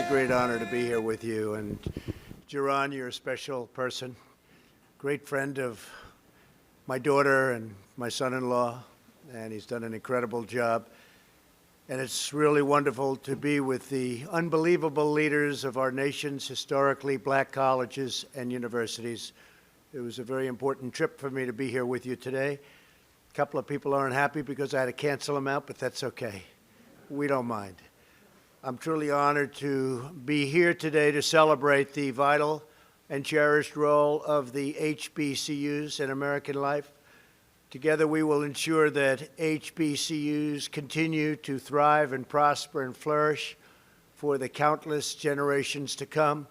great honor to be here with you. And Jaron, you're a special person, great friend of my daughter and my son-in-law, and he's done an incredible job. And it's really wonderful to be with the unbelievable leaders of our nation's historically black colleges and universities. It was a very important trip for me to be here with you today. A couple of people aren't happy because I had to cancel them out, but that's okay. We don't mind. I'm truly honored to be here today to celebrate the vital and cherished role of the HBCUs in American life. Together, we will ensure that HBCUs continue to thrive and prosper and flourish for the countless generations to come.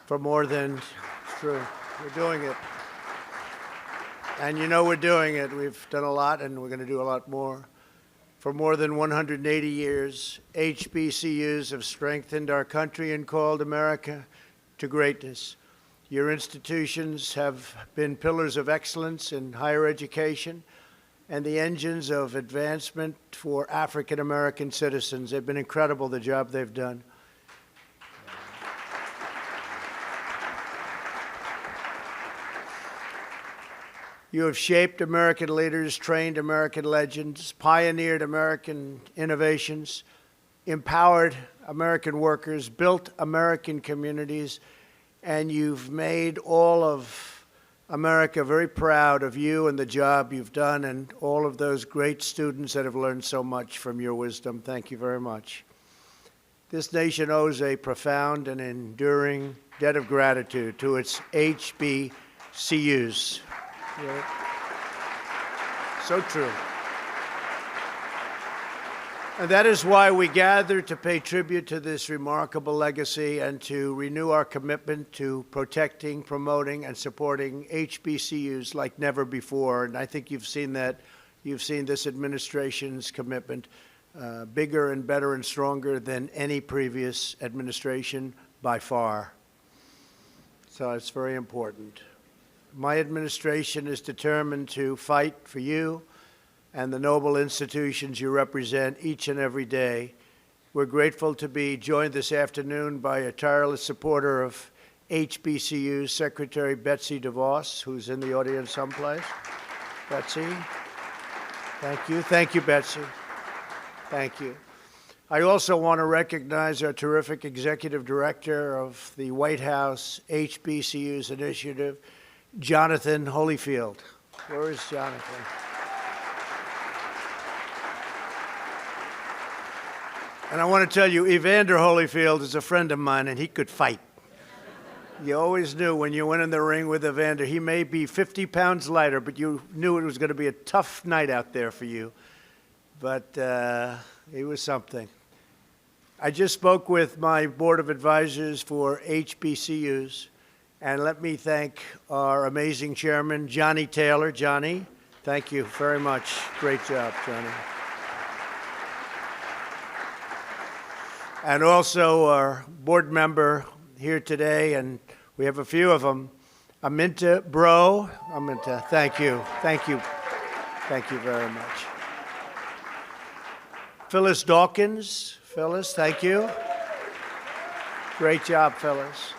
For more than, true, we're doing it. And you know we're doing it. We've done a lot, and we're going to do a lot more. For more than 180 years, HBCUs have strengthened our country and called America to greatness. Your institutions have been pillars of excellence in higher education and the engines of advancement for African American citizens. They've been incredible, the job they've done. You have shaped American leaders, trained American legends, pioneered American innovations, empowered American workers, built American communities, and you've made all of America very proud of you and the job you've done and all of those great students that have learned so much from your wisdom. Thank you very much. This nation owes a profound and enduring debt of gratitude to its HBCUs. Yeah. So true. And that is why we gather to pay tribute to this remarkable legacy and to renew our commitment to protecting, promoting, and supporting HBCUs like never before. And I think you've seen that. You've seen this administration's commitment bigger and better and stronger than any previous administration by far. So it's very important. My administration is determined to fight for you and the noble institutions you represent each and every day. We're grateful to be joined this afternoon by a tireless supporter of HBCU, Secretary Betsy DeVos, who's in the audience someplace. Betsy, thank you. Thank you, Betsy. Thank you. I also want to recognize our terrific executive director of the White House HBCUs Initiative, Jonathan Holyfield. Where is Jonathan? And I want to tell you, Evander Holyfield is a friend of mine, and he could fight. You always knew when you went in the ring with Evander, he may be 50 pounds lighter, but you knew it was going to be a tough night out there for you. But he was something. I just spoke with my board of advisors for HBCUs. And let me thank our amazing chairman, Johnny Taylor. Johnny, thank you very much. Great job, Johnny. And also our board member here today, and we have a few of them, Aminta Bro. Aminta, thank you. Thank you. Thank you very much. Phyllis Dawkins. Phyllis, thank you. Great job, Phyllis.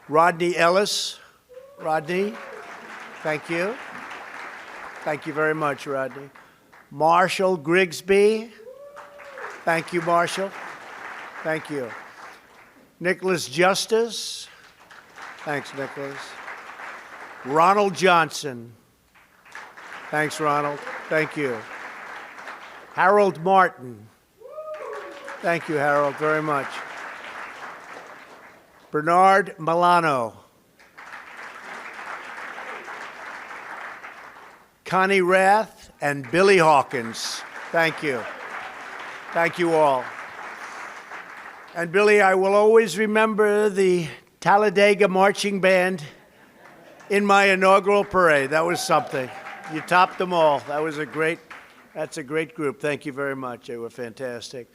Rodney Ellis. Rodney, thank you. Thank you very much, Rodney. Marshall Grigsby. Thank you, Marshall. Thank you. Nicholas Justice. Thanks, Nicholas. Ronald Johnson. Thanks, Ronald. Thank you. Harold Martin. Thank you, Harold, very much. Bernard Milano. Connie Rath and Billy Hawkins. Thank you. Thank you all. And Billy, I will always remember the Talladega Marching Band in my inaugural parade. That was something. You topped them all. That's a great group. Thank you very much. They were fantastic.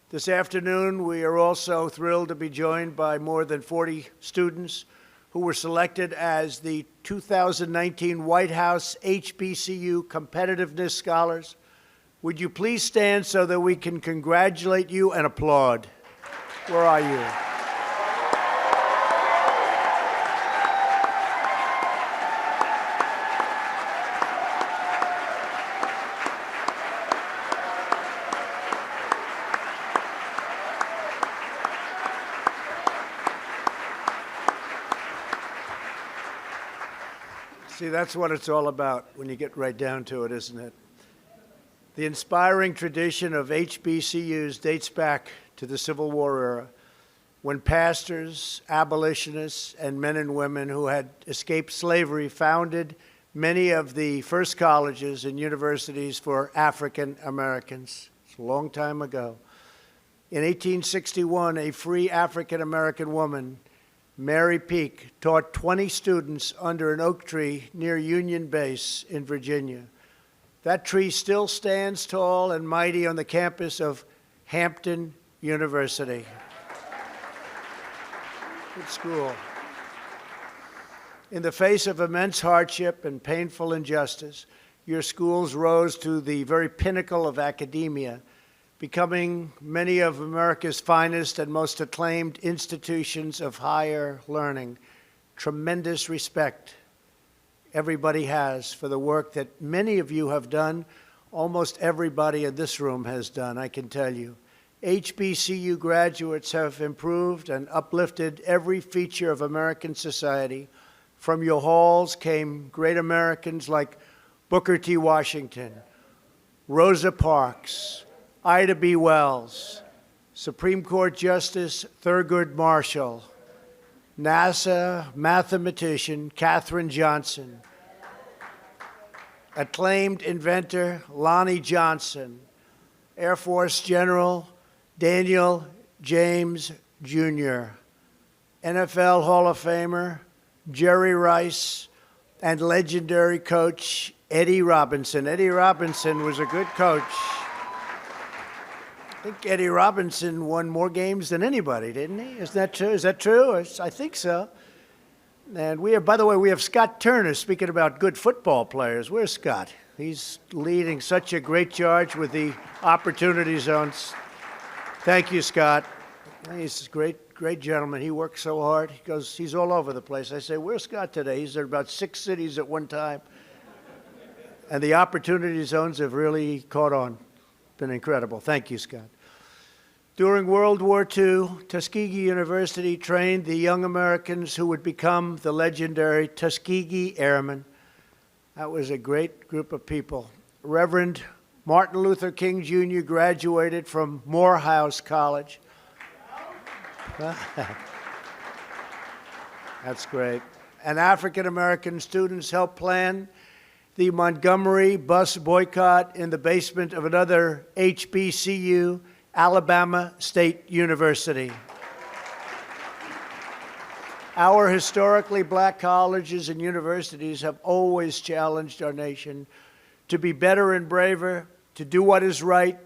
This afternoon, we are also thrilled to be joined by more than 40 students who were selected as the 2019 White House HBCU Competitiveness Scholars. Would you please stand so that we can congratulate you and applaud? Where are you? See, that's what it's all about when you get right down to it, isn't it? The inspiring tradition of HBCUs dates back to the Civil War era, when pastors, abolitionists, and men and women who had escaped slavery founded many of the first colleges and universities for African Americans. It's a long time ago. In 1861, a free African American woman, Mary Peak, taught 20 students under an oak tree near Union Base in Virginia. That tree still stands tall and mighty on the campus of Hampton University. Good school. In the face of immense hardship and painful injustice, your schools rose to the very pinnacle of academia, becoming many of America's finest and most acclaimed institutions of higher learning. Tremendous respect everybody has for the work that many of you have done, almost everybody in this room has done, I can tell you. HBCU graduates have improved and uplifted every feature of American society. From your halls came great Americans like Booker T. Washington, Rosa Parks, Ida B. Wells, Supreme Court Justice Thurgood Marshall, NASA mathematician Katherine Johnson, acclaimed inventor Lonnie Johnson, Air Force General Daniel James Jr., NFL Hall of Famer Jerry Rice, and legendary coach Eddie Robinson. Eddie Robinson was a good coach. I think Eddie Robinson won more games than anybody, didn't he? Isn't that true? Is that true? I think so. And we have, by the way, we have Scott Turner speaking about good football players. Where's Scott? He's leading such a great charge with the opportunity zones. Thank you, Scott. He's a great gentleman. He works so hard. He's all over the place. I say, where's Scott today? He's in about 6 cities at one time. And the opportunity zones have really caught on. Been incredible. Thank you, Scott. During World War II, Tuskegee University trained the young Americans who would become the legendary Tuskegee Airmen. That was a great group of people. Reverend Martin Luther King Jr. graduated from Morehouse College. That's great. And African-American students helped plan the Montgomery bus boycott in the basement of another HBCU, Alabama State University. Our historically black colleges and universities have always challenged our nation to be better and braver, to do what is right,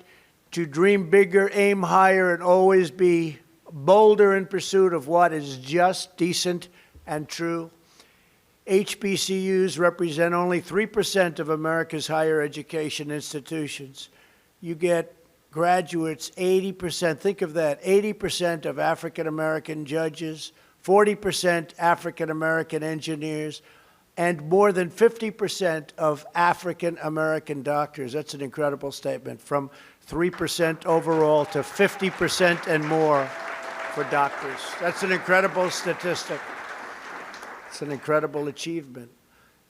to dream bigger, aim higher, and always be bolder in pursuit of what is just, decent, and true. HBCUs represent only 3% of America's higher education institutions. You get graduates, 80%, think of that, 80% of African-American judges, 40% African-American engineers, and more than 50% of African-American doctors. That's an incredible statement, from 3% overall to 50% and more for doctors. That's an incredible statistic. It's an incredible achievement.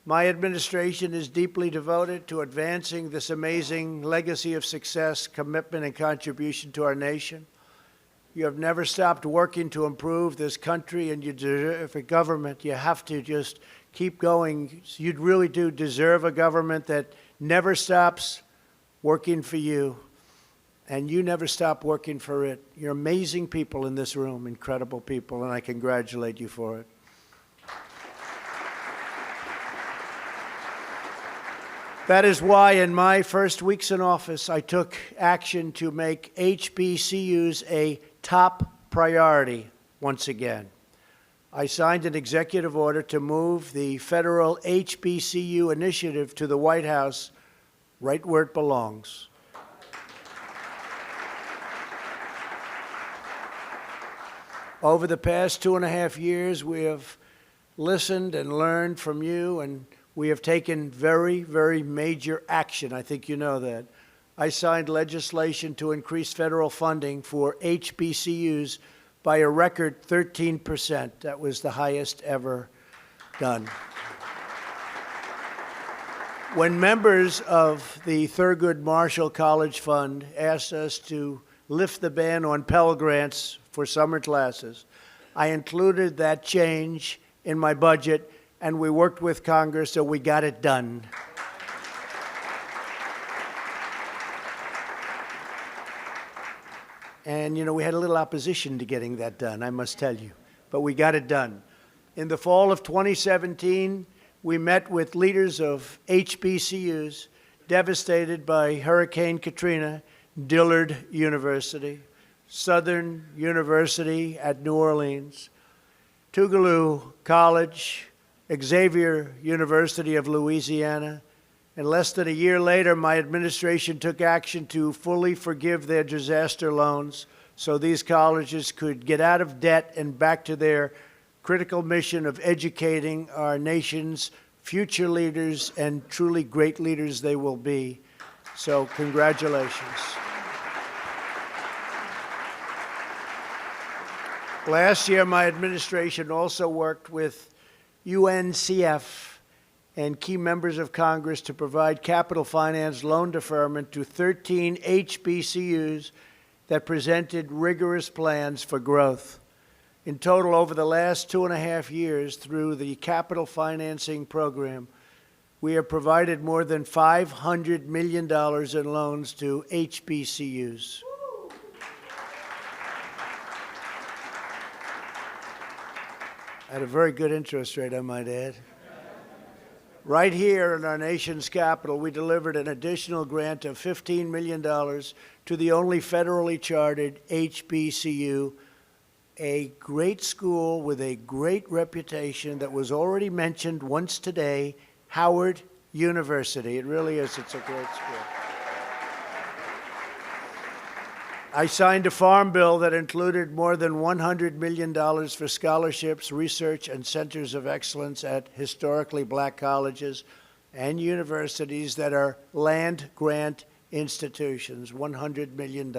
My administration is deeply devoted to advancing this amazing legacy of success, commitment, and contribution to our nation. You have never stopped working to improve this country, and you deserve a government. You have to just keep going. You really do deserve a government that never stops working for you, and you never stop working for it. You're amazing people in this room, incredible people, and I congratulate you for it. That is why in my first weeks in office, I took action to make HBCUs a top priority once again. I signed an executive order to move the federal HBCU initiative to the White House, right where it belongs. Over the past 2.5 years, we have listened and learned from you, and we have taken very, very major action. I think you know that. I signed legislation to increase federal funding for HBCUs by a record 13%. That was the highest ever done. When members of the Thurgood Marshall College Fund asked us to lift the ban on Pell Grants for summer classes, I included that change in my budget, and we worked with Congress, so we got it done. And, you know, we had a little opposition to getting that done, I must tell you, but we got it done. In the fall of 2017, we met with leaders of HBCUs devastated by Hurricane Katrina, Dillard University, Southern University at New Orleans, Tougaloo College, Xavier University of Louisiana, and less than a year later, my administration took action to fully forgive their disaster loans so these colleges could get out of debt and back to their critical mission of educating our nation's future leaders, and truly great leaders they will be. So congratulations. Last year, my administration also worked with UNCF and key members of Congress to provide capital finance loan deferment to 13 HBCUs that presented rigorous plans for growth. In total, over the last 2.5 years, through the capital financing program, we have provided more than $500 million in loans to HBCUs. At a very good interest rate, I might add. Right here in our nation's capital, we delivered an additional grant of $15 million to the only federally chartered HBCU, a great school with a great reputation that was already mentioned once today, Howard University. It really is. It's a great school. I signed a farm bill that included more than $100 million for scholarships, research, and centers of excellence at historically black colleges and universities that are land-grant institutions, $100 million.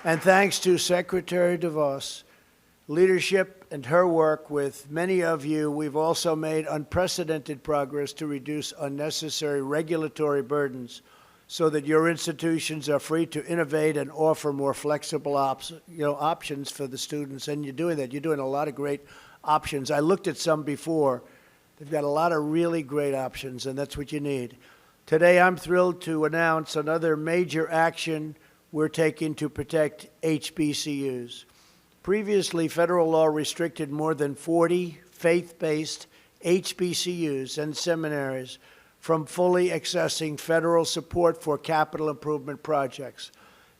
And thanks to Secretary DeVos, leadership and her work with many of you, we've also made unprecedented progress to reduce unnecessary regulatory burdens so that your institutions are free to innovate and offer more flexible options for the students. And you're doing that. You're doing a lot of great options. I looked at some before. They've got a lot of really great options, and that's what you need. Today, I'm thrilled to announce another major action we're taking to protect HBCUs. Previously, federal law restricted more than 40 faith-based HBCUs and seminaries from fully accessing federal support for capital improvement projects.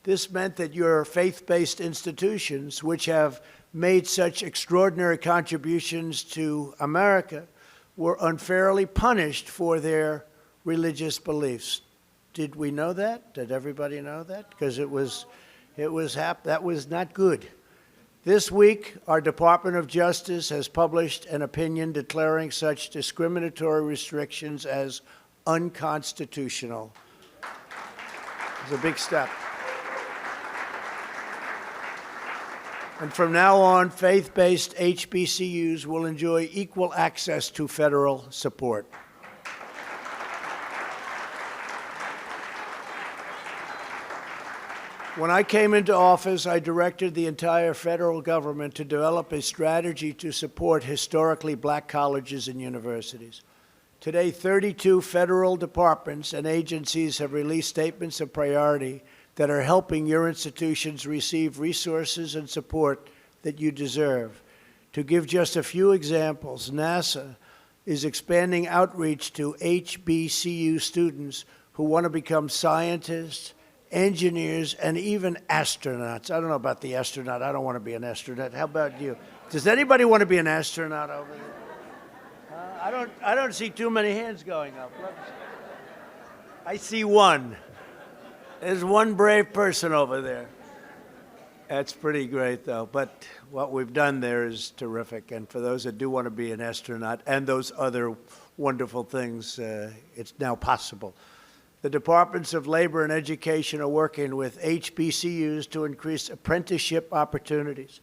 This meant that your faith-based institutions, which have made such extraordinary contributions to America, were unfairly punished for their religious beliefs. Did we know that? Did everybody know that? Because that was not good. This week, our Department of Justice has published an opinion declaring such discriminatory restrictions as unconstitutional. It's a big step. And from now on, faith-based HBCUs will enjoy equal access to federal support. When I came into office, I directed the entire federal government to develop a strategy to support historically black colleges and universities. Today, 32 federal departments and agencies have released statements of priority that are helping your institutions receive resources and support that you deserve. To give just a few examples, NASA is expanding outreach to HBCU students who want to become scientists, engineers, and even astronauts. I don't know about the astronaut. I don't want to be an astronaut. How about you? Does anybody want to be an astronaut over there? I don't see too many hands going up. I see one. There's one brave person over there. That's pretty great, though. But what we've done there is terrific. And for those that do want to be an astronaut and those other wonderful things, it's now possible. The Departments of Labor and Education are working with HBCUs to increase apprenticeship opportunities.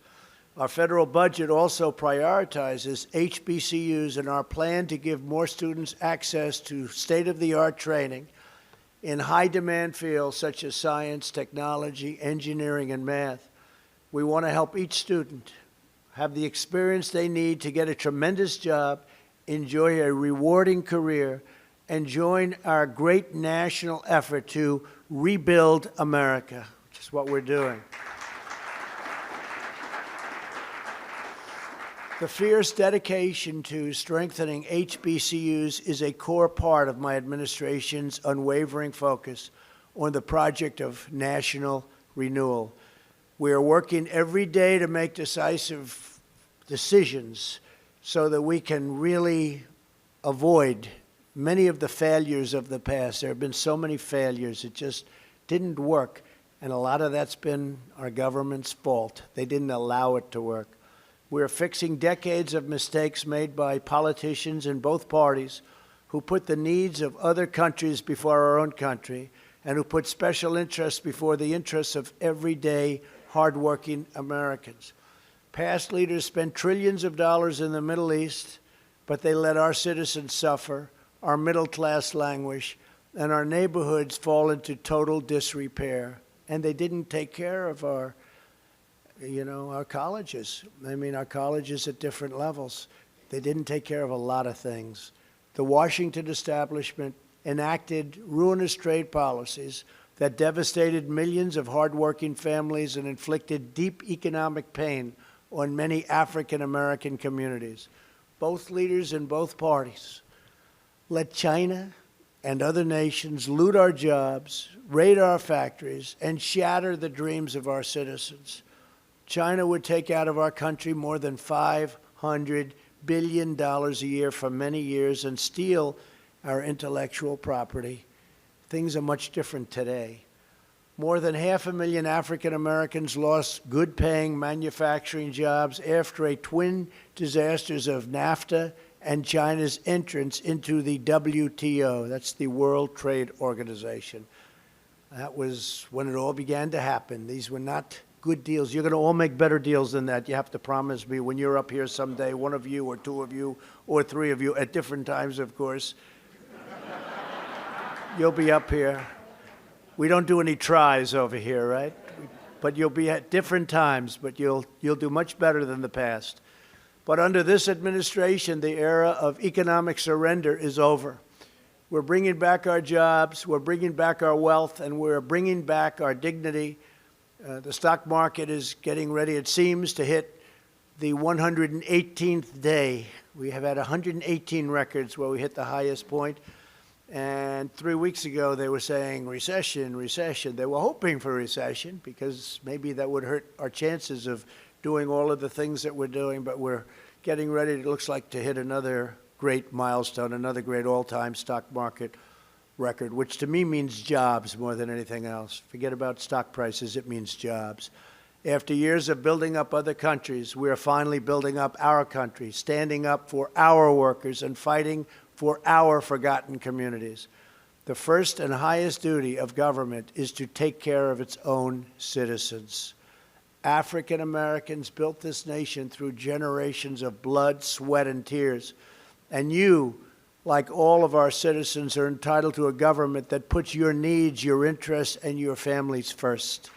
Our federal budget also prioritizes HBCUs in our plan to give more students access to state-of-the-art training in high-demand fields such as science, technology, engineering, and math. We want to help each student have the experience they need to get a tremendous job, enjoy a rewarding career, and join our great national effort to rebuild America, which is what we're doing. The fierce dedication to strengthening HBCUs is a core part of my administration's unwavering focus on the project of national renewal. We are working every day to make decisive decisions so that we can really avoid many of the failures of the past. There have been so many failures. It just didn't work, and a lot of that's been our government's fault. They didn't allow it to work. We're fixing decades of mistakes made by politicians in both parties who put the needs of other countries before our own country and who put special interests before the interests of everyday, hardworking Americans. Past leaders spent trillions of dollars in the Middle East, but they let our citizens suffer, our middle class languish, and our neighborhoods fall into total disrepair. And they didn't take care of our colleges. I mean, our colleges at different levels. They didn't take care of a lot of things. The Washington establishment enacted ruinous trade policies that devastated millions of hardworking families and inflicted deep economic pain on many African American communities. Both leaders in both parties let China and other nations loot our jobs, raid our factories, and shatter the dreams of our citizens. China would take out of our country more than $500 billion a year for many years and steal our intellectual property. Things are much different today. More than 500,000 African Americans lost good-paying manufacturing jobs after a twin disasters of NAFTA and China's entrance into the WTO. That's the World Trade Organization. That was when it all began to happen. These were not good deals. You're going to all make better deals than that. You have to promise me when you're up here someday, one of you or two of you or three of you at different times, of course. You'll be up here. We don't do any tries over here, right? But you'll be at different times, but you'll do much better than the past. But under this administration, the era of economic surrender is over. We're bringing back our jobs, we're bringing back our wealth, and we're bringing back our dignity. The stock market is getting ready, it seems, to hit the 118th day. We have had 118 records where we hit the highest point. And 3 weeks ago, they were saying recession, recession. They were hoping for recession because maybe that would hurt our chances of doing all of the things that we're doing. But we're getting ready, it looks like, to hit another great milestone, another great all-time stock market record, which to me means jobs more than anything else. Forget about stock prices, it means jobs. After years of building up other countries, we are finally building up our country, standing up for our workers and fighting for our forgotten communities. The first and highest duty of government is to take care of its own citizens. African Americans built this nation through generations of blood, sweat, and tears. And you, like all of our citizens, are entitled to a government that puts your needs, your interests, and your families first.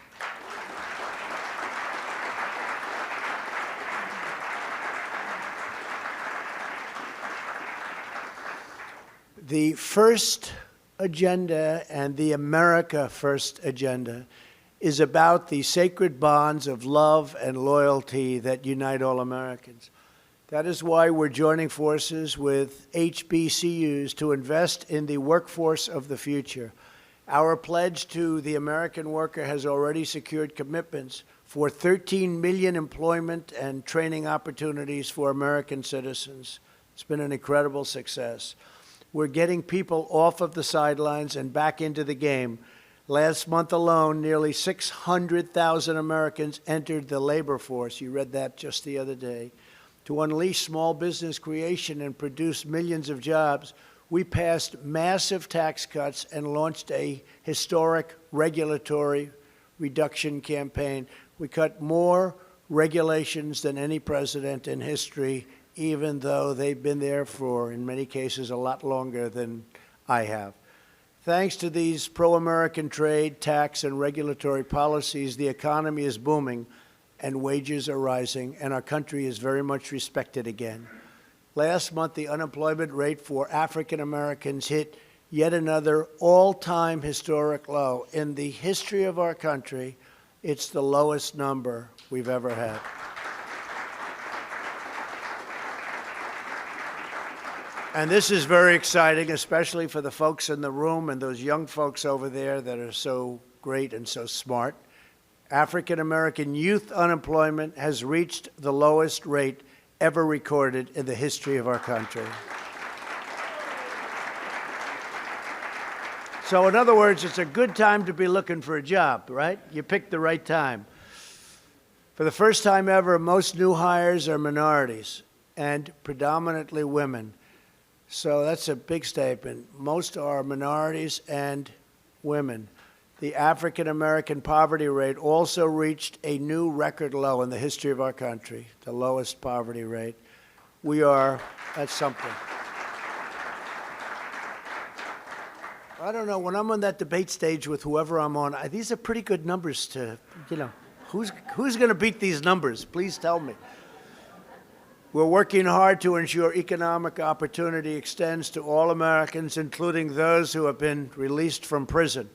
The first agenda and the America First agenda is about the sacred bonds of love and loyalty that unite all Americans. That is why we're joining forces with HBCUs to invest in the workforce of the future. Our pledge to the American worker has already secured commitments for 13 million employment and training opportunities for American citizens. It's been an incredible success. We're getting people off of the sidelines and back into the game, Last month alone, nearly 600,000 Americans entered the labor force. You read that just the other day. To unleash small business creation and produce millions of jobs, we passed massive tax cuts and launched a historic regulatory reduction campaign. We cut more regulations than any president in history, even though they've been there for, in many cases, a lot longer than I have. Thanks to these pro-American trade, tax, and regulatory policies, the economy is booming and wages are rising, and our country is very much respected again. Last month, the unemployment rate for African Americans hit yet another all-time historic low. In the history of our country, it's the lowest number we've ever had. And this is very exciting, especially for the folks in the room and those young folks over there that are so great and so smart. African American youth unemployment has reached the lowest rate ever recorded in the history of our country. So in other words, it's a good time to be looking for a job, right? You picked the right time. For the first time ever, most new hires are minorities and predominantly women. So that's a big statement. Most are minorities and women. The African American poverty rate also reached a new record low in the history of our country, the lowest poverty rate. That's something. I don't know, when I'm on that debate stage with whoever I'm on, these are pretty good numbers to, who's going to beat these numbers? Please tell me. We're working hard to ensure economic opportunity extends to all Americans, including those who have been released from prison.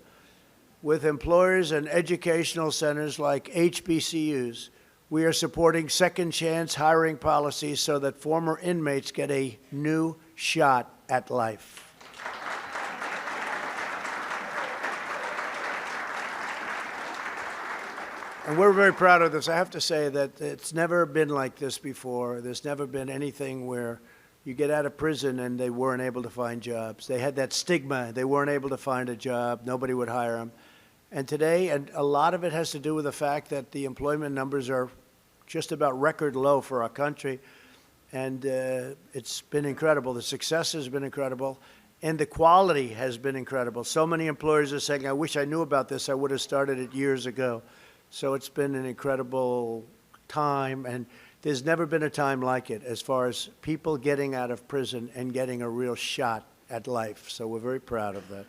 With employers and educational centers like HBCUs, we are supporting second chance hiring policies so that former inmates get a new shot at life. And we're very proud of this. I have to say that it's never been like this before. There's never been anything where you get out of prison and they weren't able to find jobs. They had that stigma. They weren't able to find a job. Nobody would hire them. And today, and a lot of it has to do with the fact that the employment numbers are just about record low for our country. And it's been incredible. The success has been incredible. And the quality has been incredible. So many employers are saying, I wish I knew about this. I would have started it years ago. So it's been an incredible time, and there's never been a time like it as far as people getting out of prison and getting a real shot at life. So we're very proud of that.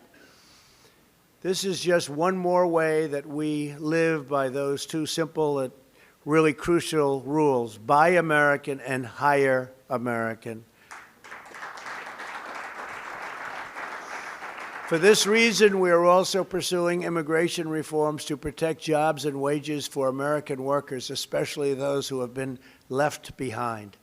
This is just one more way that we live by those two simple and really crucial rules: buy American and hire American. For this reason, we are also pursuing immigration reforms to protect jobs and wages for American workers, especially those who have been left behind.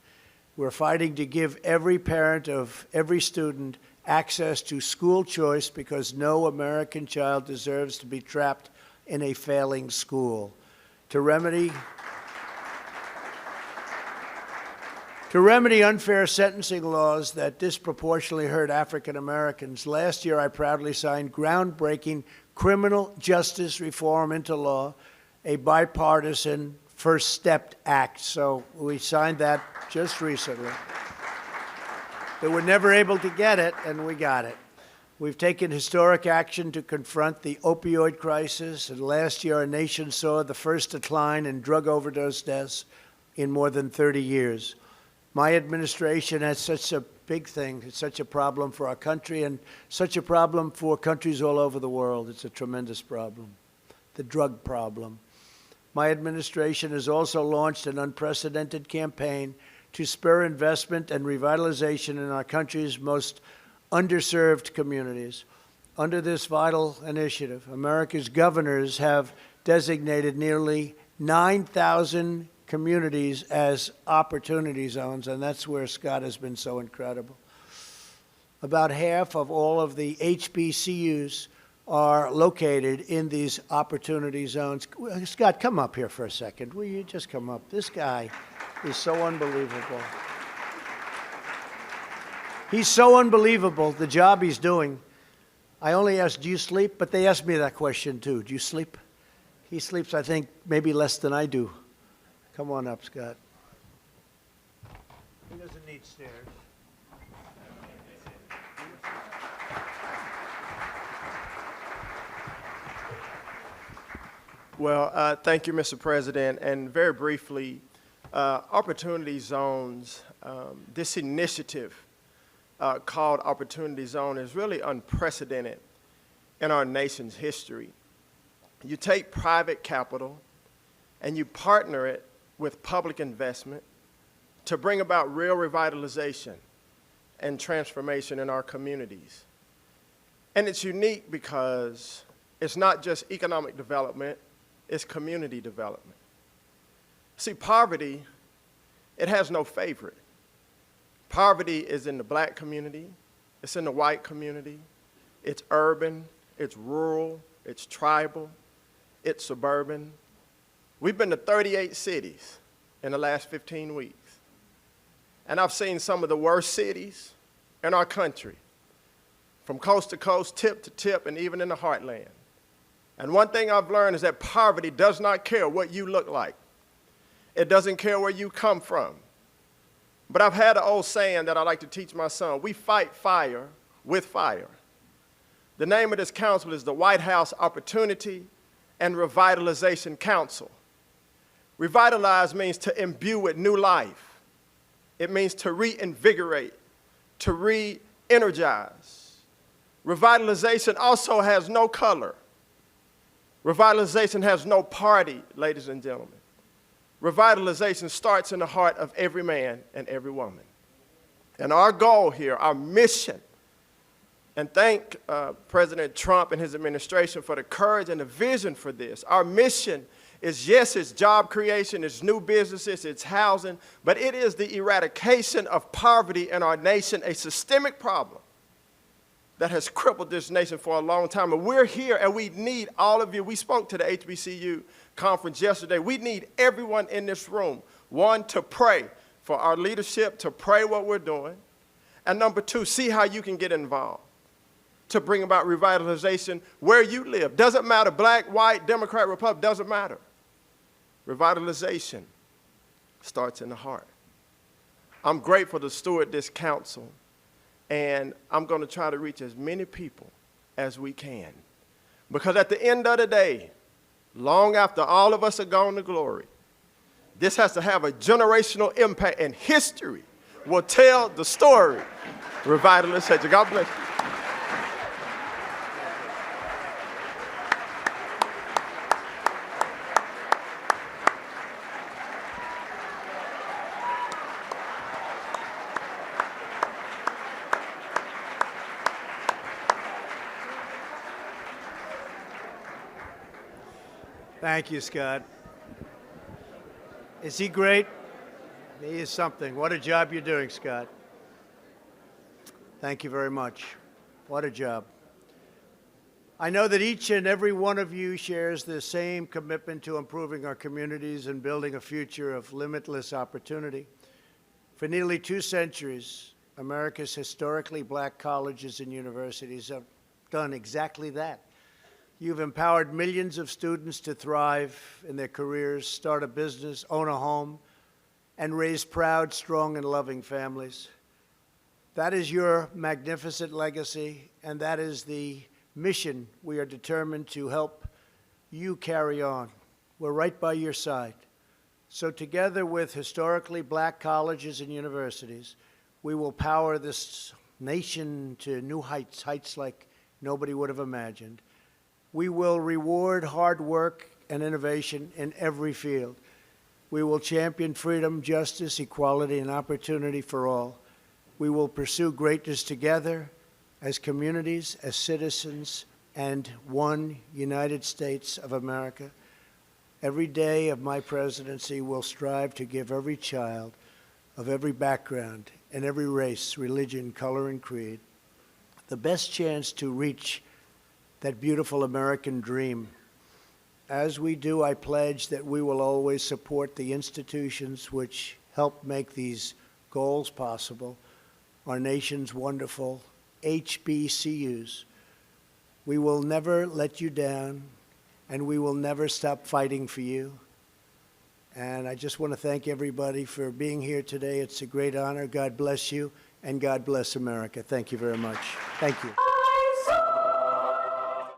We're fighting to give every parent of every student access to school choice because no American child deserves to be trapped in a failing school. To remedy unfair sentencing laws that disproportionately hurt African Americans, last year I proudly signed groundbreaking criminal justice reform into law, a bipartisan First Step Act. So we signed that just recently. They were never able to get it, and we got it. We've taken historic action to confront the opioid crisis, and last year our nation saw the first decline in drug overdose deaths in more than 30 years. My administration has such a big thing. It's such a problem for our country and such a problem for countries all over the world. It's a tremendous problem, the drug problem. My administration has also launched an unprecedented campaign to spur investment and revitalization in our country's most underserved communities. Under this vital initiative, America's governors have designated nearly 9,000 communities as opportunity zones, and that's where Scott has been so incredible. About half of all of the HBCUs are located in these opportunity zones. Scott, come up here for a second. Will you just come up? This guy is so unbelievable. He's so unbelievable, the job he's doing. I only asked, do you sleep? But they asked me that question too. Do you sleep? He sleeps, I think, maybe less than I do. Come on up, Scott. He doesn't need stairs. Well, thank you, Mr. President. And very briefly, Opportunity Zones, this initiative called Opportunity Zone is really unprecedented in our nation's history. You take private capital and you partner it with public investment to bring about real revitalization and transformation in our communities. And it's unique because it's not just economic development, it's community development. See, poverty, it has no favorite. Poverty is in the black community, it's in the white community, it's urban, it's rural, it's tribal, it's suburban. We've been to 38 cities in the last 15 weeks. And I've seen some of the worst cities in our country, from coast to coast, tip to tip, and even in the heartland. And one thing I've learned is that poverty does not care what you look like. It doesn't care where you come from. But I've had an old saying that I like to teach my son: we fight fire with fire. The name of this council is the White House Opportunity and Revitalization Council. Revitalize means to imbue with new life. It means to reinvigorate, to re-energize. Revitalization also has no color. Revitalization has no party, ladies and gentlemen. Revitalization starts in the heart of every man and every woman. And our goal here, our mission, and thank President Trump and his administration for the courage and the vision for this. Our mission is, yes, it's job creation, it's new businesses, it's housing, but it is the eradication of poverty in our nation, a systemic problem that has crippled this nation for a long time. And we're here and we need all of you. We spoke to the HBCU conference yesterday. We need everyone in this room, one, to pray for our leadership, to pray what we're doing, and number two, see how you can get involved to bring about revitalization where you live. Doesn't matter, black, white, Democrat, Republican, doesn't matter. Revitalization starts in the heart. I'm grateful to steward this council, and I'm going to try to reach as many people as we can. Because at the end of the day, long after all of us are gone to glory, this has to have a generational impact, and history will tell the story. Revitalization. God bless you. Thank you, Scott. Is he great? He is something. What a job you're doing, Scott. Thank you very much. What a job. I know that each and every one of you shares the same commitment to improving our communities and building a future of limitless opportunity. For nearly 2 centuries, America's historically black colleges and universities have done exactly that. You've empowered millions of students to thrive in their careers, start a business, own a home, and raise proud, strong, and loving families. That is your magnificent legacy, and that is the mission we are determined to help you carry on. We're right by your side. So together with historically black colleges and universities, we will power this nation to new heights, heights like nobody would have imagined. We will reward hard work and innovation in every field. We will champion freedom, justice, equality, and opportunity for all. We will pursue greatness together as communities, as citizens, and one United States of America. Every day of my presidency will strive to give every child of every background and every race, religion, color, and creed the best chance to reach that beautiful American dream. As we do, I pledge that we will always support the institutions which help make these goals possible, our nation's wonderful HBCUs. We will never let you down, and we will never stop fighting for you. And I just want to thank everybody for being here today. It's a great honor. God bless you, and God bless America. Thank you very much. Thank you.